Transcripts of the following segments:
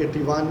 81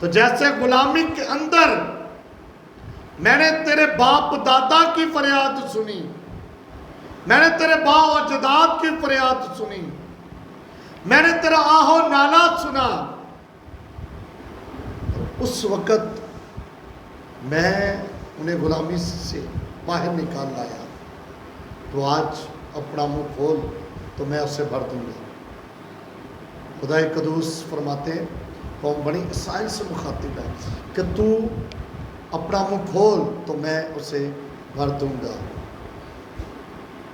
تو جیسے غلامی کے اندر میں نے تیرے باپ دادا کی فریاد سنی، میں نے تیرے باپ و اجداد کی فریاد سنی، میں نے تیرا آہ و نالا سنا، اس وقت میں انہیں غلامی سے باہر نکال لایا، تو آج اپنا منہ کھول تو میں اسے بھر دوں گا۔ خدا قدوس فرماتے ہیں، قوم بنی اسرائیل سے مخاطب ہے کہ تو اپنا منہ کھول تو میں اسے بھر دوں گا۔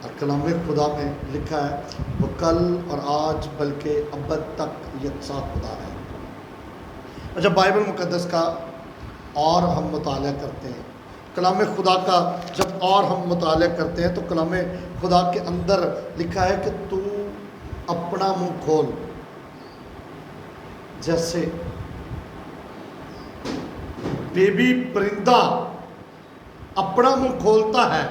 اور کلام خدا میں لکھا ہے وہ کل اور آج بلکہ ابد تک یکساں خدا ہے۔ اور جب بائبل مقدس کا اور ہم مطالعہ کرتے ہیں، کلام خدا کا جب اور ہم مطالعہ کرتے ہیں، تو کلام خدا کے اندر لکھا ہے کہ تو اپنا منہ کھول، جیسے بیبی پرندہ اپنا منہ کھولتا ہے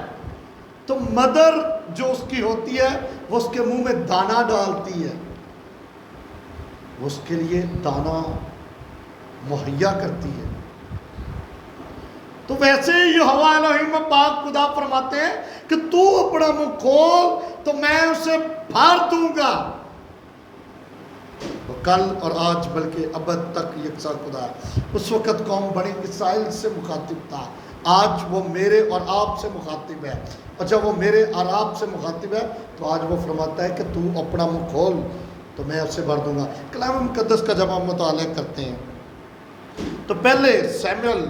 تو مدر جو اس کی ہوتی ہے وہ اس کے منہ میں دانہ ڈالتی ہے، وہ اس کے لیے دانہ مہیا کرتی ہے۔ تو ویسے ہی یہوہ الہیم پاک خدا فرماتے ہیں کہ تو اپنا منہ کھول تو میں اسے بھر دوں گا۔ وہ کل اور آج بلکہ ابد تک یکساں خدا ہے۔ اس وقت قوم بنی اسرائیل سے مخاطب تھا، آج وہ میرے اور آپ سے مخاطب ہے۔ اور جب وہ میرے اور آپ سے مخاطب ہے تو آج وہ فرماتا ہے کہ تو اپنا منہ کھول تو میں اسے بھر دوں گا۔ کلام مقدس کا جب ہم مطالعہ کرتے ہیں تو پہلے سیموئیل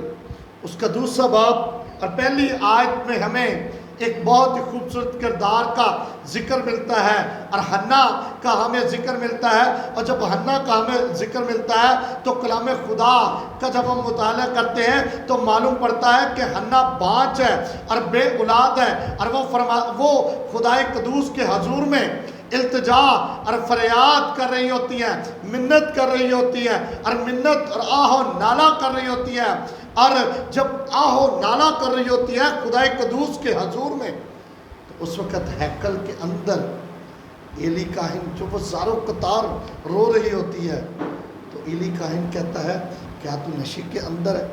اس کا دوسرا باب اور پہلی آیت میں ہمیں ایک بہت ہی خوبصورت کردار کا ذکر ملتا ہے، اور حنا کا ہمیں ذکر ملتا ہے۔ اور جب حنا کا ہمیں ذکر ملتا ہے تو کلام خدا کا جب ہم مطالعہ کرتے ہیں تو معلوم پڑتا ہے کہ حنا بانجھ ہے اور بے اولاد ہے، اور وہ خدائے قدوس کے حضور میں التجا اور فریاد کر رہی ہوتی ہیں، منت کر رہی ہوتی ہے، اور منت اور آہ و نالا کر رہی ہوتی ہے۔ اور جب آہ و نالا کر رہی ہوتی ہے خدائے قدوس کے حضور میں، تو اس وقت ہیکل کے اندر ایلی کاہن جو وہ زارو قطار رو رہی ہوتی ہے، تو ایلی کاہن کہتا ہے کیا تو نشے کے اندر ہے؟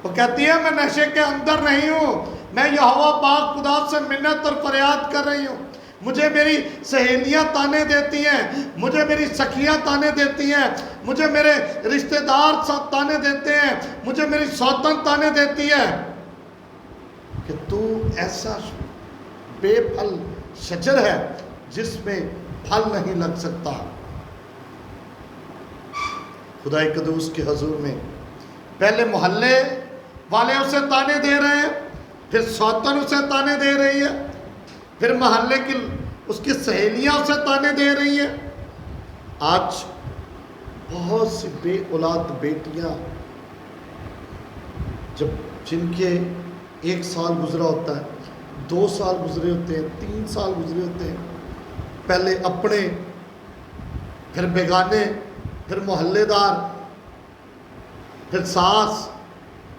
وہ کہتی ہے میں نشے کے اندر نہیں ہوں، میں یہوہ پاک خدا سے منت اور فریاد کر رہی ہوں۔ مجھے میری سہیلیاں تانے دیتی ہیں، مجھے میری سکھیاں تانے دیتی ہیں، مجھے میرے رشتہ دار تانے دیتے ہیں، مجھے میری سوتن تانے دیتی ہے کہ تو ایسا بے پھل شجر ہے جس میں پھل نہیں لگ سکتا۔ خدائے قدوس کے حضور میں پہلے محلے والے اسے تانے دے رہے ہیں، پھر سوتن اسے تانے دے رہی ہے، پھر محلے کی اس کی سہیلیاں اسے تانے دے رہی ہیں۔ آج بہت سی بے اولاد بیٹیاں جن کے 1 سال گزرا ہوتا ہے، 2 سال گزرے ہوتے ہیں، 3 سال گزرے ہوتے ہیں، پہلے اپنے، پھر بیگانے، پھر محلے دار، پھر ساس،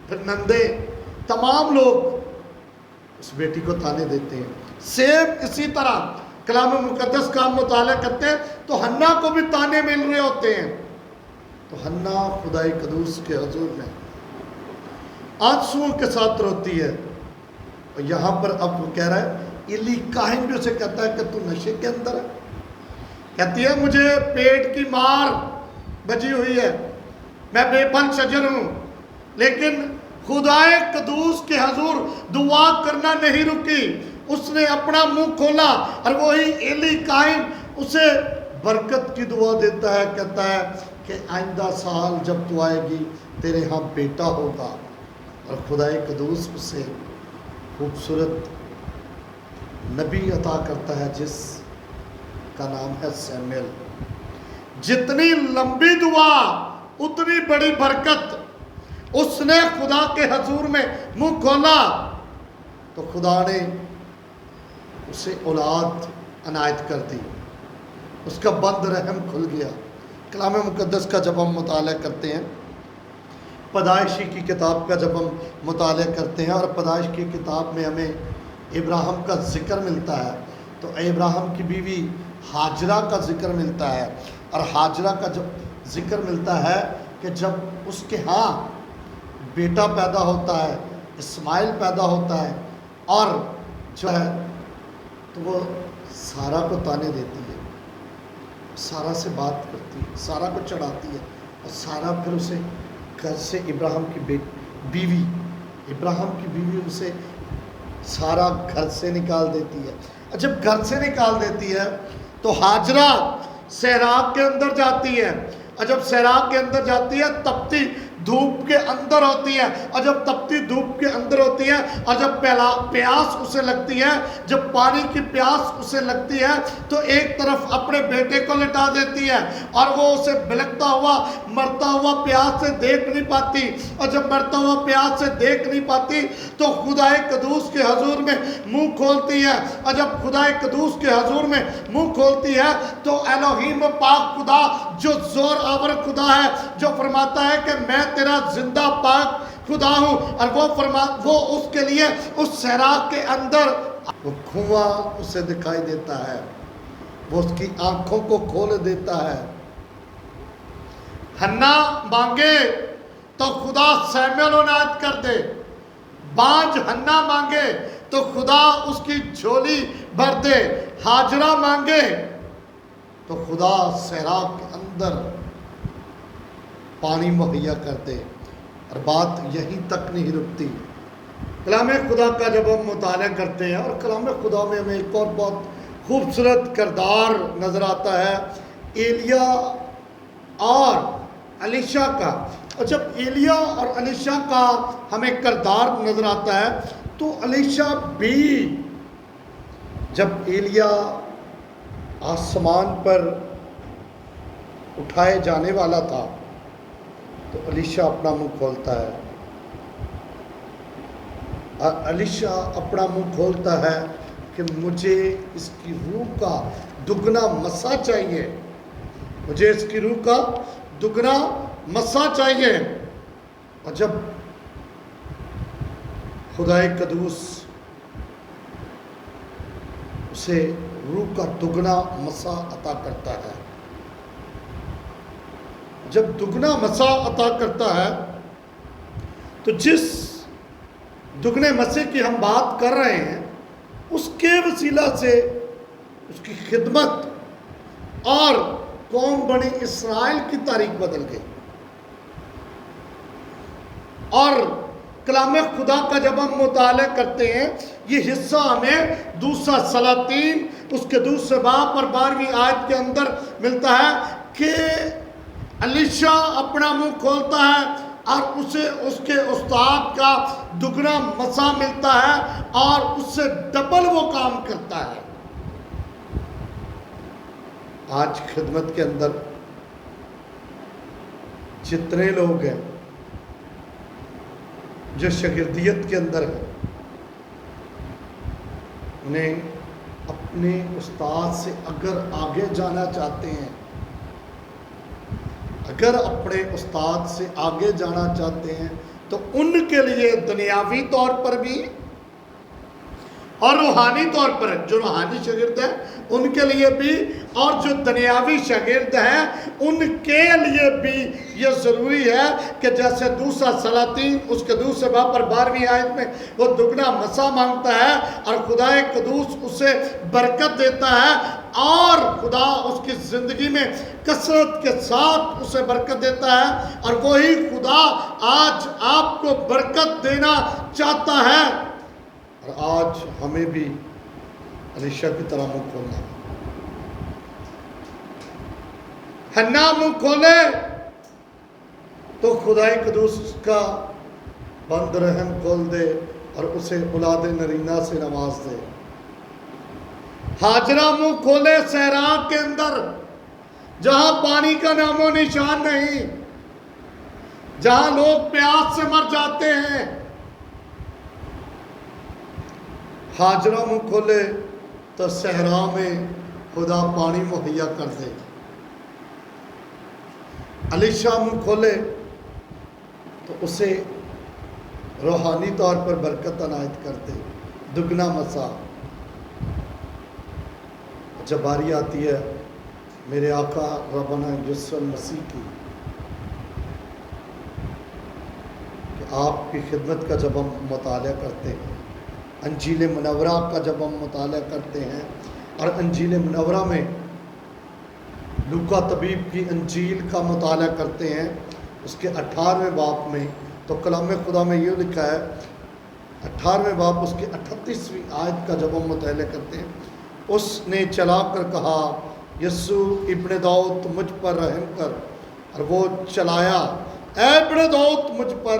پھر نندے، تمام لوگ اس بیٹی کو تانے دیتے ہیں۔ سیم اسی طرح کلام مقدس کا مطالعہ کرتے ہیں تو حنا کو بھی تانے مل رہے ہوتے ہیں۔ تو حنا خدائے قدوس کے حضور میں آنسوؤں کے ساتھ روتی ہے، اور یہاں پر اب وہ کہہ رہا ہے، ایلی کاہن بھی اسے کہتا ہے کہ تو نشے کے اندر ہے۔ کہتی ہے مجھے پیٹ کی مار بجی ہوئی ہے، میں بے پھل شجر ہوں، لیکن خدائے قدوس کے حضور دعا کرنا نہیں رکی، اس نے اپنا منہ کھولا، اور وہی ایلی کاہن اسے برکت کی دعا دیتا ہے، کہتا ہے کہ آئندہ سال جب تو آئے گی تیرے ہاں بیٹا ہوگا۔ اور خدائے قدوس اسے خوبصورت نبی عطا کرتا ہے جس کا نام ہے سیموئیل۔ جتنی لمبی دعا اتنی بڑی برکت۔ اس نے خدا کے حضور میں منہ کھولا تو خدا نے اسے اولاد عنایت کر دی، اس کا بند رحم کھل گیا۔ کلام مقدس کا جب ہم مطالعہ کرتے ہیں، پیدائشی کی کتاب کا جب ہم مطالعہ کرتے ہیں، اور پیدائش کی کتاب میں ہمیں ابراہیم کا ذکر ملتا ہے، تو ابراہیم کی بیوی ہاجرہ کا ذکر ملتا ہے، اور ہاجرہ کا جب ذکر ملتا ہے کہ جب اس کے ہاں بیٹا پیدا ہوتا ہے، اسماعیل پیدا ہوتا ہے، اور جو ہے تو وہ سارا کو تانے دیتی ہے، سارا سے بات کرتی ہے، سارا کو چڑھاتی ہے، اور سارا پھر اسے گھر سے ابراہیم کی بیوی اسے سارا گھر سے نکال دیتی ہے۔ اور جب گھر سے نکال دیتی ہے تو ہاجرہ صحرا کے اندر جاتی ہے، اور جب صحرا کے اندر جاتی ہے تپتی دھوپ کے اندر ہوتی ہے، اور جب تپتی دھوپ کے اندر ہوتی ہے، اور جب پیاس اسے لگتی ہے، جب پانی کی پیاس اسے لگتی ہے تو ایک طرف اپنے بیٹے کو لٹا دیتی ہے، اور وہ اسے بلکتا ہوا مرتا ہوا پیاس سے دیکھ نہیں پاتی، اور جب مرتا ہوا پیاس سے دیکھ نہیں پاتی تو خدائے قدوس کے حضور میں منہ کھولتی ہے، اور جب خدائے قدوس کے حضور میں منہ کھولتی ہے تو الوہیم پاک خدا جو زور آور خدا ہے، جو فرماتا ہے کہ میں تیرا زندہ پاک خدا ہوں، اور وہ اس کے لیے اس صحرا کے اندر وہ کنواں اسے دکھائی دیتا ہے، وہ اس کی آنکھوں کو کھول دیتا ہے۔ حنا مانگے تو خدا سیمویل عنایت کر دے، بانج حنا مانگے تو خدا اس کی جھولی بھر دے، ہاجرہ مانگے تو خدا صحرا کے اندر پانی مہیا کر دے۔ اور بات یہیں تک نہیں رکتی، کلام خدا کا جب ہم مطالعہ کرتے ہیں، اور کلام خدا میں ہمیں ایک اور بہت خوبصورت کردار نظر آتا ہے ایلیا اور الیشا کا، اور جب ایلیا اور الیشا کا ہمیں کردار نظر آتا ہے تو الیشا بھی جب ایلیا آسمان پر اٹھائے جانے والا تھا تو الیشا اپنا منہ کھولتا ہے، اور الیشا اپنا منہ کھولتا ہے کہ مجھے اس کی روح کا دگنا مسا چاہیے، مجھے اس کی روح کا دگنا مسا چاہیے۔ اور جب خدائے قدوس اسے روح کا دگنا مسا عطا کرتا ہے، جب دگنا مسا عطا کرتا ہے تو جس دگنے مسے کی ہم بات کر رہے ہیں اس کے وسیلہ سے اس کی خدمت اور قوم بنی اسرائیل کی تاریخ بدل گئی۔ اور کلام خدا کا جب ہم مطالعہ کرتے ہیں یہ حصہ ہمیں دوسرا سلاطین اس کے دوسرے باب اور 12ویں آیت کے اندر ملتا ہے کہ الیشا اپنا منہ کھولتا ہے اور اسے اس کے استاد کا دگنا مسا ملتا ہے اور اس سے ڈبل وہ کام کرتا ہے۔ آج خدمت کے اندر جتنے لوگ ہیں جو شاگردیت کے اندر ہیں انہیں اپنے استاد سے اگر آگے جانا چاہتے ہیں، اگر اپنے استاد سے آگے جانا چاہتے ہیں تو ان کے لیے دنیاوی طور پر بھی اور روحانی طور پر، جو روحانی شاگرد ہیں ان کے لیے بھی اور جو دنیاوی شاگرد ہیں ان کے لیے بھی یہ ضروری ہے کہ جیسے دوسرا سلاطین اس کے دوسرے باب پر 12ویں آیت میں وہ دگنا مسا مانگتا ہے اور خدائے قدوس اسے برکت دیتا ہے اور خدا اس کی زندگی میں کثرت کے ساتھ اسے برکت دیتا ہے، اور وہی خدا آج آپ کو برکت دینا چاہتا ہے۔ اور آج ہمیں بھی الیشا کی طرح منہ کھولنا ہے۔ حنا منہ کھولے تو خدائے قدوس کا بند رحم کھول دے اور اسے اولاد نرینہ سے نواز دے۔ ہاجرہ منہ کھولے صحرا کے اندر جہاں پانی کا نام و نشان نہیں، جہاں لوگ پیاس سے مر جاتے ہیں، ہاجرہ منہ کھولے تو صحرا میں خدا پانی مہیا کر دے۔ الیشا منہ کھولے تو اسے روحانی طور پر برکت عنایت کر دے، دگنا مسا۔ جب باری آتی ہے میرے آقا ربنا یسوع مسیح کی کہ آپ کی خدمت کا جب ہم مطالعہ کرتے ہیں، انجیل منورہ کا جب ہم مطالعہ کرتے ہیں، اور انجیل منورہ میں لوکا طبیب کی انجیل کا مطالعہ کرتے ہیں، اس کے 18ویں باب میں، تو کلام خدا میں یہ لکھا ہے، 18ویں باب اس کی 38ویں آیت کا جب ہم مطالعہ کرتے ہیں، اس نے چلا کر کہا، یسوع ابن داؤد مجھ پر رحم کر، اور وہ چلایا، اے ابن داؤد مجھ پر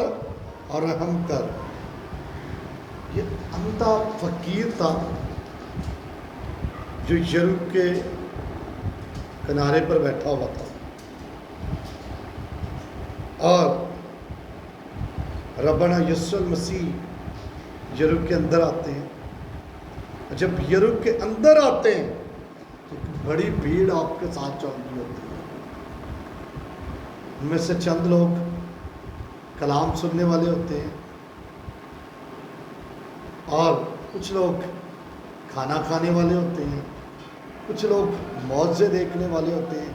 اور رحم کر۔ یہ اندھا فقیر تھا جو یریکو کے کنارے پر بیٹھا ہوا تھا، اور ربنا یسوع المسیح یریکو کے اندر آتے ہیں۔ جب یریکو کے اندر آتے ہیں تو ایک بڑی بھیڑ آپ کے ساتھ چل رہی ہوتی ہے، ان میں سے چند لوگ کلام سننے والے ہوتے ہیں، اور کچھ لوگ کھانا کھانے والے ہوتے ہیں، کچھ لوگ معجزے دیکھنے والے ہوتے ہیں،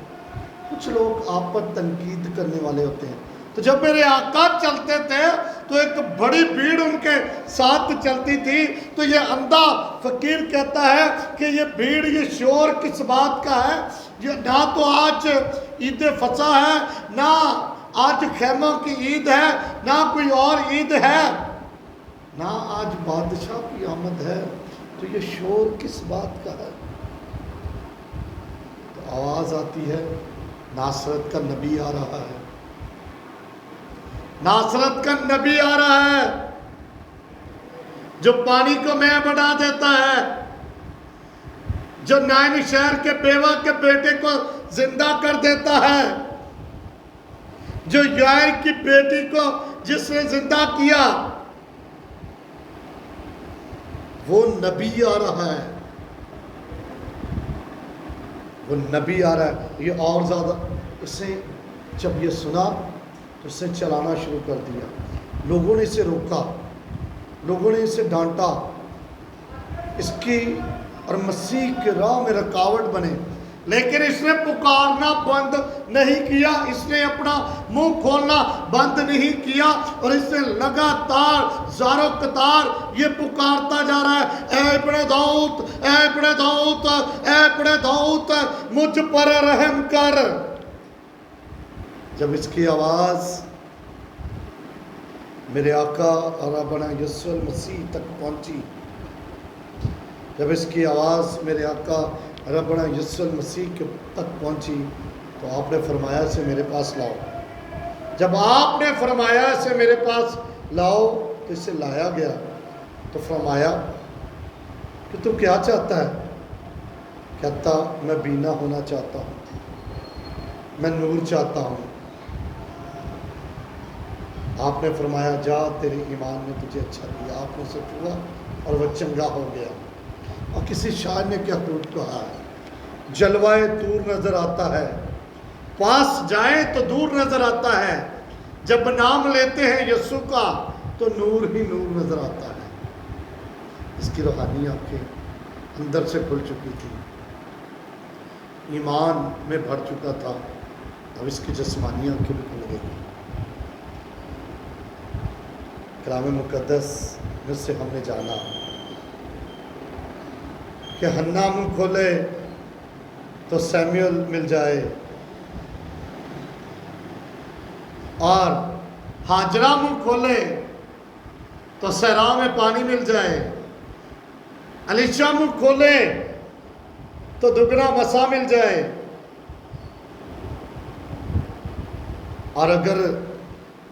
کچھ لوگ آپ پر تنقید کرنے والے ہوتے ہیں۔ تو جب میرے آقا چلتے تھے تو ایک بڑی بھیڑ ان کے ساتھ چلتی تھی۔ تو یہ اندھا فقیر کہتا ہے کہ یہ بھیڑ، یہ شور کس بات کا ہے؟ یہ نہ تو آج عید فصح ہے، نہ آج خیمہ کی عید ہے، نہ کوئی اور عید ہے، نہ آج بادشاہ کی آمد ہے، تو یہ شور کس بات کا ہے؟ تو آواز آتی ہے، ناصرت کا نبی آ رہا ہے، ناصرت کا نبی آ رہا ہے، جو پانی کو مے بنا دیتا ہے، جو نائن شہر کے بیوہ کے بیٹے کو زندہ کر دیتا ہے، جو یائر کی بیٹی کو جس نے زندہ کیا، وہ نبی آ رہا ہے، وہ نبی آ رہا ہے۔ یہ اور زیادہ، اس نے جب یہ سنا تو اس نے چلانا شروع کر دیا۔ لوگوں نے اسے روکا، لوگوں نے اسے ڈانٹا، اس کی اور مسیح کے راہ میں رکاوٹ بنے، لیکن اس نے پکارنا بند نہیں کیا، اس نے اپنا منہ کھولنا بند نہیں کیا، اور اس نے لگاتار زارو قطار یہ پکارتا جا رہا ہے، اے ابن داؤد، اے ابن داؤد، اے ابن داؤد، مجھ پر رحم کر۔ جب اس کی آواز میرے آقا اور ربنا یسوع المسیح تک پہنچی، جب اس کی آواز میرے آقا ربنا یسوع المسیح تک پہنچی، تو آپ نے فرمایا اسے میرے پاس لاؤ۔ جب آپ نے فرمایا اسے میرے پاس لاؤ تو اسے لایا گیا۔ تو فرمایا کہ تو کیا چاہتا ہے؟ کہتا، میں بینا ہونا چاہتا ہوں، میں نور چاہتا ہوں۔ آپ نے فرمایا، جا، تیرے ایمان نے تجھے اچھا کیا۔ آپ نے اسے چھوا اور وہ چنگا ہو گیا۔ اور کسی شاعر نے کیا خوب کہا ہے، جلوائے دور نظر آتا ہے، پاس جائیں تو دور نظر آتا ہے، جب نام لیتے ہیں یسوع کا تو نور ہی نور نظر آتا ہے۔ اس کی روحانی آنکھیں اندر سے کھل چکی تھی، ایمان میں بھر چکا تھا، اب اس کی جسمانی آنکھیں بھی کھل گئی۔ کلام مقدس میں سے ہم نے جانا کہ حنا منہ کھولے تو سیمیل مل جائے، اور ہاجرہ منہ کھولے تو صحرا میں پانی مل جائے، علیشہ منہ کھولے تو دگنا مسا مل جائے، اور اگر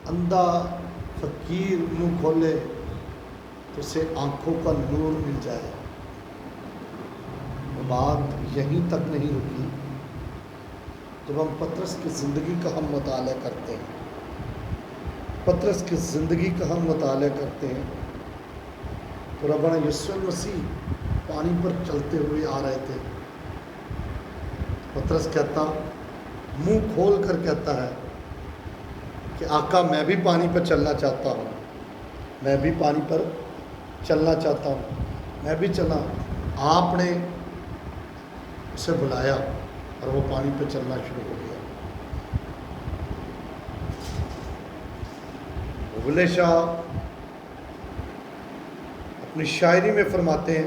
اندھا فقیر منہ کھولے تو اسے آنکھوں کا نور مل جائے۔ بات یہیں تک نہیں رکی۔ جب ہم پطرس کی زندگی کا ہم مطالعہ کرتے ہیں، پطرس کی زندگی کا ہم مطالعہ کرتے ہیں، تو ربنا یسوع المسیح پانی پر چلتے ہوئے آ رہے تھے۔ پطرس کہتا، منہ کھول کر کہتا ہے کہ آقا، میں بھی پانی پر چلنا چاہتا ہوں، میں بھی پانی پر چلنا چاہتا ہوں، میں بھی چلا۔ آپ نے اسے بلایا اور وہ پانی پہ چلنا شروع ہو گیا۔ بلے شاہ اپنی شاعری میں فرماتے ہیں،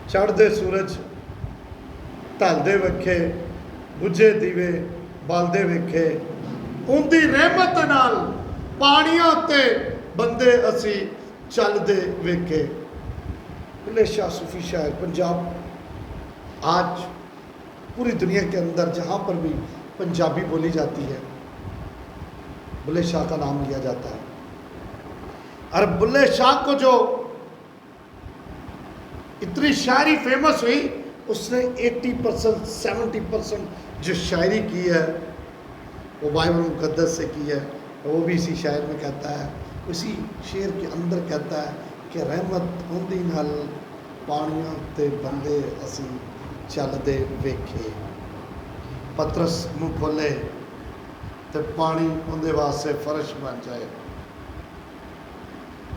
چڑھدے سورج ڈھلدے ویکھے، بجھے دیوے بالدے ویکھے، ان دی رحمت نال پانیاں تے بندے اسی چلدے ویکھے۔ بلے شاہ صوفی شاعر پنجاب آج پوری دنیا کے اندر جہاں پر بھی پنجابی بولی جاتی ہے بلے شاہ کا نام لیا جاتا ہے۔ اور بلے شاہ کو جو اتنی شاعری فیمس ہوئی، اس نے 80% 70% جو شاعری کی ہے وہ بائبل مقدس سے کی ہے، وہ بھی اسی شاعر میں کہتا ہے، اسی شعر کے اندر کہتا ہے کہ رحمت ہوندی نال پانیاں تے بندے اسی چلدے ویکھے۔ پترس منہ کھولے تے پانی اندے واسطے فرش بن جائے،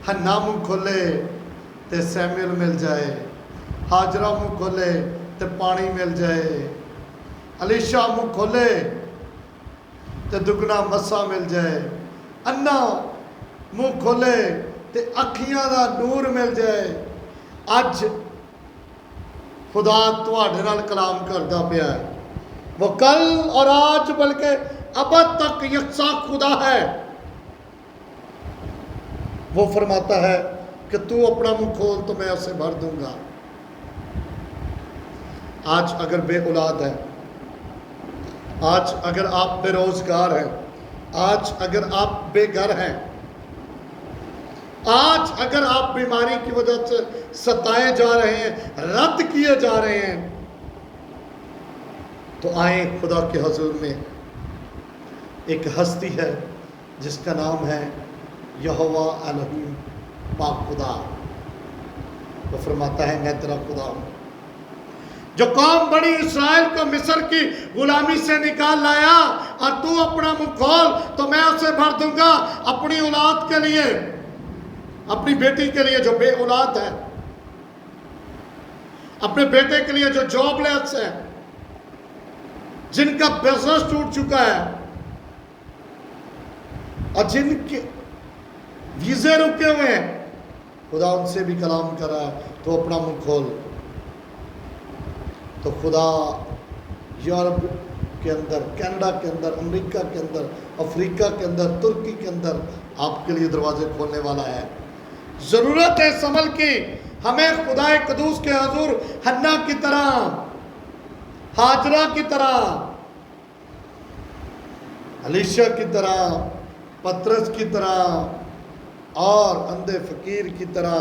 حنا منہ کھولے تے سیمیل مل جائے، ہاجرہ منہ کھولے تے پانی مل جائے، علیشہ منہ کھولے تے دگنا مسا مل جائے، انا منہ کھولے تے اکھیاں دا نور مل جائے۔ اج خدا تواڈے نال کلام کردا پیا ہے، وہ کل اور آج بلکہ ابد تک یکساں خدا ہے۔ وہ فرماتا ہے کہ تو اپنا منہ کھول تو میں اسے بھر دوں گا۔ آج اگر بے اولاد ہے، آج اگر آپ بے روزگار ہیں، آج اگر آپ بے گھر ہیں، آج اگر آپ بیماری کی وجہ سے ستائے جا رہے ہیں، رد کیے جا رہے ہیں، تو آئیں خدا کے حضور میں۔ ایک ہستی ہے جس کا نام ہے یہوہ الہیم، پاک خدا۔ وہ فرماتا ہے میں تیرا خدا ہوں، جو قوم بنی اسرائیل کو مصر کی غلامی سے نکال لایا، اور تو اپنا منہ کھول تو میں اسے بھر دوں گا۔ اپنی اولاد کے لیے، اپنی بیٹی کے لیے جو بے اولاد ہے، اپنے بیٹے کے لیے جو جاب لیس ہے، جن کا بزنس ٹوٹ چکا ہے اور جن کے ویزے رکے ہوئے ہیں، خدا ان سے بھی کلام کر رہا ہے تو اپنا منہ کھول۔ تو خدا یورپ کے اندر، کینیڈا کے اندر، امریکہ کے اندر، افریقہ کے اندر، ترکی کے اندر آپ کے لیے دروازے کھولنے والا ہے۔ ضرورت ہے اس عمل کی، ہمیں خدا قدوس کے حضور حنا کی طرح، ہاجرہ کی طرح، علیشہ کی طرح، پترس کی طرح اور اندھے فقیر کی طرح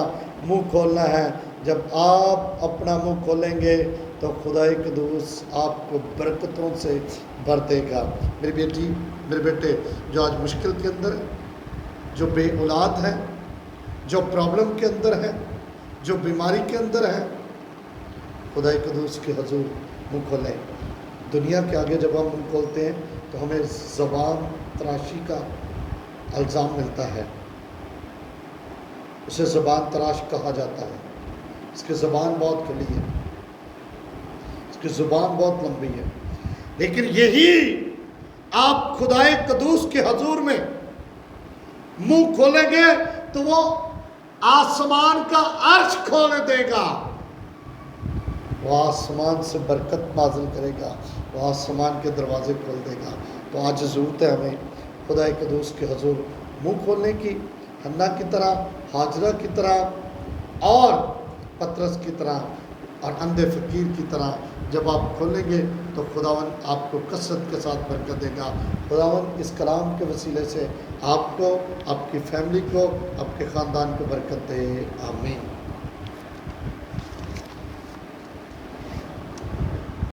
منہ کھولنا ہے۔ جب آپ اپنا منہ کھولیں گے تو خدا قدوس آپ کو برکتوں سے بھر دے گا۔ میری بیٹی، میرے بیٹے جو آج مشکل کے اندر ہے، جو بے اولاد ہیں، جو پرابلم کے اندر ہے، جو بیماری کے اندر ہے، خدا قدوس کے حضور منہ کھولیں۔ دنیا کے آگے جب ہم منہ کھولتے ہیں تو ہمیں زبان تراشی کا الزام ملتا ہے، اسے زبان تراش کہا جاتا ہے۔ اس کی زبان بہت کھلی ہے، اس کی زبان بہت لمبی ہے، لیکن یہی آپ خدا قدوس کے حضور میں منہ کھولیں گے تو وہ آسمان کا عرش کھول دے گا، وہ آسمان سے برکت نازل کرے گا، وہ آسمان کے دروازے کھول دے گا۔ تو آج ضرورت ہے ہمیں خدا قدوس کے حضور منہ کھولنے کی، حنا کی طرح، ہاجرہ کی طرح اور پترس کی طرح اور اندھے فقیر کی طرح۔ جب آپ کھولیں گے تو خداوند آپ کو کثرت کے ساتھ برکت دے گا۔ خداوند اس کلام کے وسیلے سے آپ کو، آپ کی فیملی کو، آپ کے خاندان کو برکت دے، آمین۔